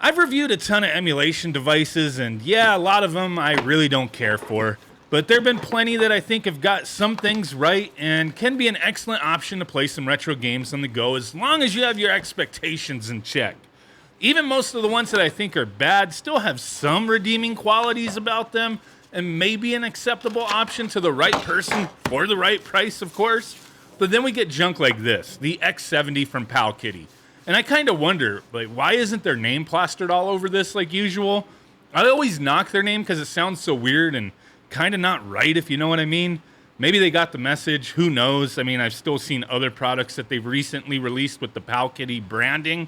I've reviewed a ton of emulation devices, and yeah, a lot of them I really don't care for. But there have been plenty that I think have got some things right and can be an excellent option to play some retro games on the go as long as you have your expectations in check. Even most of the ones that I think are bad still have some redeeming qualities about them and maybe an acceptable option to the right person for the right price, of course. But then we get junk like this, the X70 from Powkiddy. And I kind of wonder, like, why isn't their name plastered all over this like usual? I always knock their name because it sounds so weird and kind of not right, if you know what I mean. Maybe they got the message, who knows? I mean, I've still seen other products that they've recently released with the Powkiddy branding.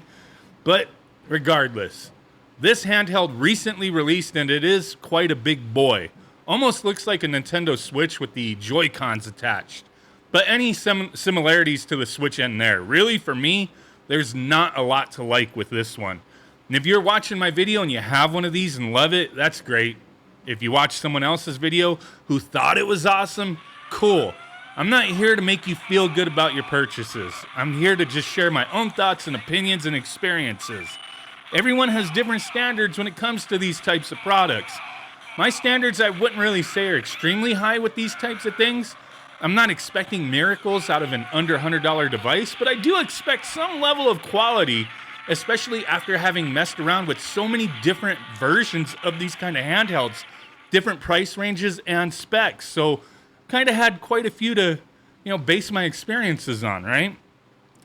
But regardless, this handheld recently released and it is quite a big boy. Almost looks like a Nintendo Switch with the Joy-Cons attached. But any similarities to the Switch end there? Really, for me, there's not a lot to like with this one. And if you're watching my video and you have one of these and love it, that's great. If you watch someone else's video who thought it was awesome, cool. I'm not here to make you feel good about your purchases. I'm here to just share my own thoughts and opinions and experiences. Everyone has different standards when it comes to these types of products. My standards I wouldn't really say are extremely high with these types of things. I'm not expecting miracles out of an under $100 device, but I do expect some level of quality, especially after having messed around with so many different versions of these kind of handhelds, different price ranges and specs. So kind of had quite a few to, base my experiences on, right?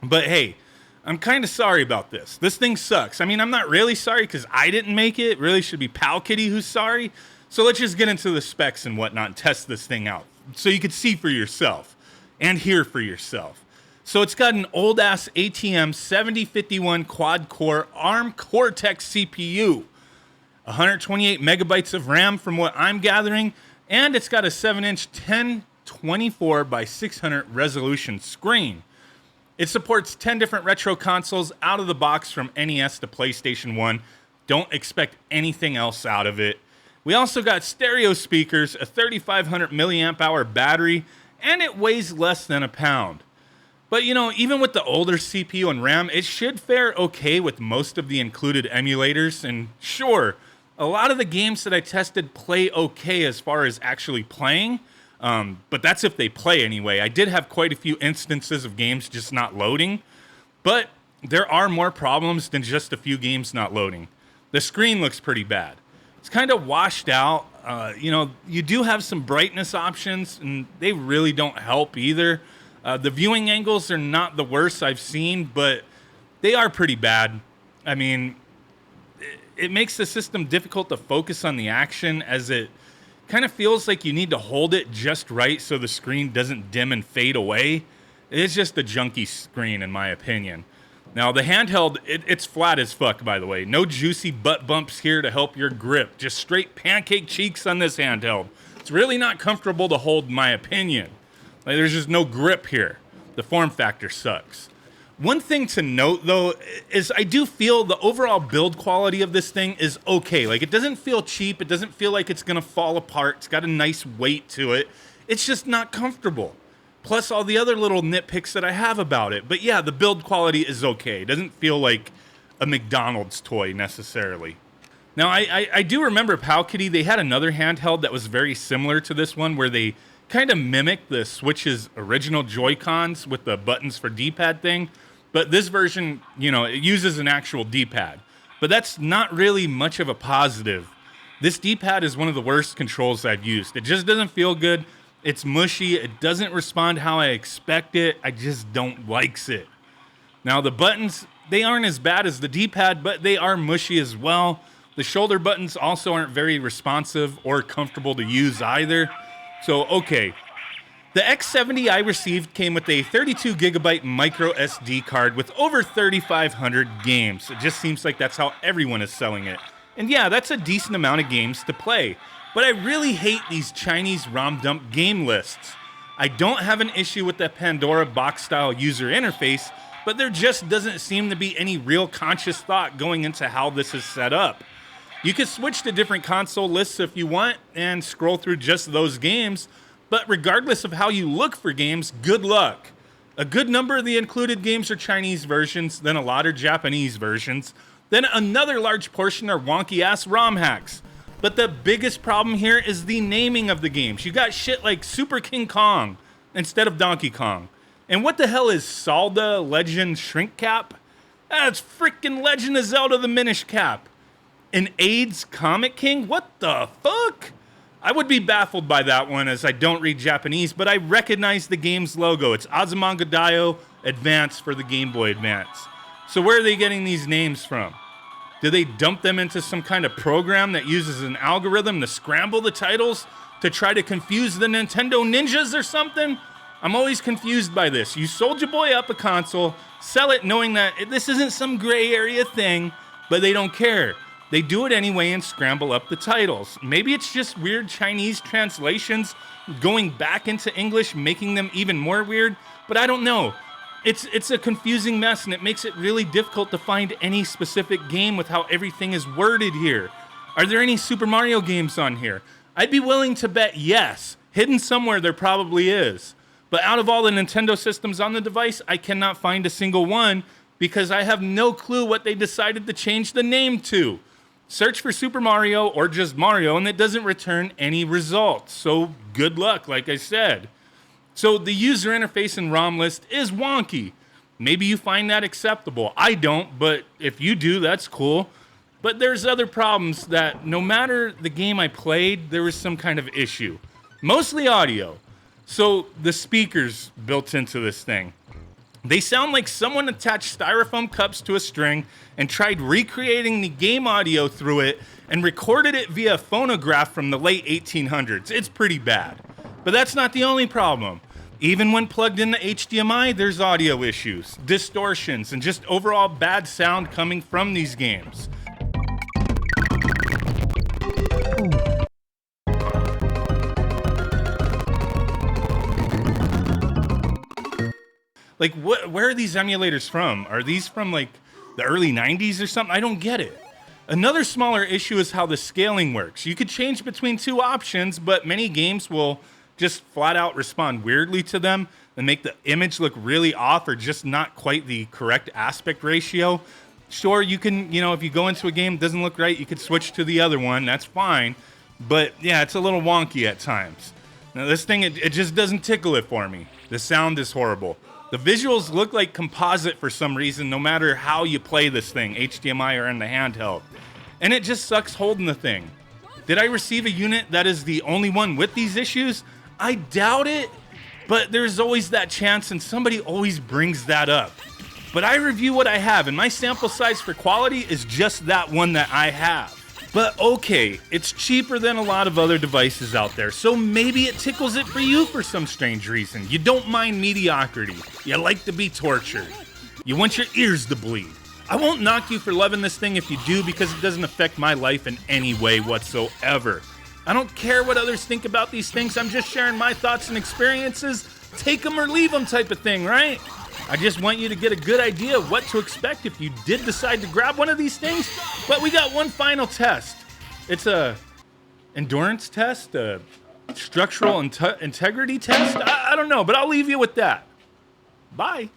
But hey, I'm kind of sorry about this. This thing sucks. I mean, I'm not really sorry because I didn't make it. It really should be Powkiddy who's sorry. So let's just get into the specs and whatnot and test this thing out so you can see for yourself and hear for yourself. So it's got an old-ass ATM 7051 quad-core ARM Cortex CPU, 128 megabytes of RAM from what I'm gathering, and it's got a 7-inch 1024 by 600 resolution screen. It supports 10 different retro consoles out of the box from NES to PlayStation 1. Don't expect anything else out of it. We also got stereo speakers, a 3500 milliamp hour battery, and it weighs less than a pound. But even with the older CPU and RAM, it should fare okay with most of the included emulators. And sure, a lot of the games that I tested play okay as far as actually playing. But that's if they play anyway. I did have quite a few instances of games just not loading. But there are more problems than just a few games not loading. The screen looks pretty bad. It's kind of washed out. You do have some brightness options, and they really don't help either. The viewing angles are not the worst I've seen, but they are pretty bad. I mean, it makes the system difficult to focus on the action as it kind of feels like you need to hold it just right so the screen doesn't dim and fade away. It's just a junky screen, in my opinion. Now, the handheld, it's flat as fuck, by the way. No juicy butt bumps here to help your grip. Just straight pancake cheeks on this handheld. It's really not comfortable to hold, in my opinion. Like, there's just no grip here. The form factor sucks. One thing to note, though, is I do feel the overall build quality of this thing is okay. Like, it doesn't feel cheap. It doesn't feel like it's going to fall apart. It's got a nice weight to it. It's just not comfortable. Plus all the other little nitpicks that I have about it. But yeah, the build quality is okay. It doesn't feel like a McDonald's toy necessarily. Now, I do remember Powkiddy. They had another handheld that was very similar to this one where they kind of mimicked the Switch's original Joy-Cons with the buttons for D-pad thing. But this version, it uses an actual D-pad. But that's not really much of a positive. This D-pad is one of the worst controls I've used. It just doesn't feel good. It's mushy. It doesn't respond how I expect it. I just don't likes it. Now, the buttons, they aren't as bad as the D-pad, but they are mushy as well. The shoulder buttons also aren't very responsive or comfortable to use either. So, okay. The X70 I received came with a 32 gigabyte micro SD card with over 3,500 games. It just seems like that's how everyone is selling it. And yeah, that's a decent amount of games to play. But I really hate these Chinese ROM dump game lists. I don't have an issue with the Pandora box-style user interface, but there just doesn't seem to be any real conscious thought going into how this is set up. You can switch to different console lists if you want and scroll through just those games, but regardless of how you look for games, good luck. A good number of the included games are Chinese versions, then a lot are Japanese versions. Then another large portion are wonky-ass ROM hacks. But the biggest problem here is the naming of the games. You got shit like Super King Kong instead of Donkey Kong. And what the hell is Salda Legend Shrink Cap? That's freaking Legend of Zelda the Minish Cap. An AIDS Comic King? What the fuck? I would be baffled by that one as I don't read Japanese, but I recognize the game's logo. It's Azumanga Daioh Advance for the Game Boy Advance. So where are they getting these names from? Do they dump them into some kind of program that uses an algorithm to scramble the titles to try to confuse the Nintendo ninjas or something? I'm always confused by this. You sold your boy up a console, sell it knowing that this isn't some gray area thing, but they don't care. They do it anyway and scramble up the titles. Maybe it's just weird Chinese translations going back into English, making them even more weird, but I don't know. It's a confusing mess, and it makes it really difficult to find any specific game with how everything is worded here. Are there any Super Mario games on here? I'd be willing to bet yes. Hidden somewhere there probably is. But out of all the Nintendo systems on the device, I cannot find a single one because I have no clue what they decided to change the name to. Search for Super Mario or just Mario, and it doesn't return any results. So good luck, like I said. So the user interface in ROM list is wonky. Maybe you find that acceptable. I don't, but if you do, that's cool. But there's other problems that no matter the game I played, there was some kind of issue. Mostly audio. So the speakers built into this thing. They sound like someone attached styrofoam cups to a string and tried recreating the game audio through it and recorded it via phonograph from the late 1800s. It's pretty bad. But that's not the only problem. Even when plugged into HDMI, there's audio issues, distortions, and just overall bad sound coming from these games. Like, where are these emulators from? Are these from, like, the early 90s or something? I don't get it. Another smaller issue is how the scaling works. You could change between two options, but many games will just flat out respond weirdly to them and make the image look really off or just not quite the correct aspect ratio. Sure, you can, if you go into a game, it doesn't look right, you could switch to the other one, that's fine. But yeah, it's a little wonky at times. Now this thing, it just doesn't tickle it for me. The sound is horrible. The visuals look like composite for some reason, no matter how you play this thing, HDMI or in the handheld. And it just sucks holding the thing. Did I receive a unit that is the only one with these issues? I doubt it, but there's always that chance and somebody always brings that up. But I review what I have and my sample size for quality is just that one that I have. But okay, it's cheaper than a lot of other devices out there, so maybe it tickles it for you for some strange reason. You don't mind mediocrity. You like to be tortured. You want your ears to bleed. I won't knock you for loving this thing if you do because it doesn't affect my life in any way whatsoever. I don't care what others think about these things. I'm just sharing my thoughts and experiences. Take them or leave them type of thing, right? I just want you to get a good idea of what to expect if you did decide to grab one of these things. But we got one final test. It's a endurance test, a structural integrity test. I don't know, but I'll leave you with that. Bye.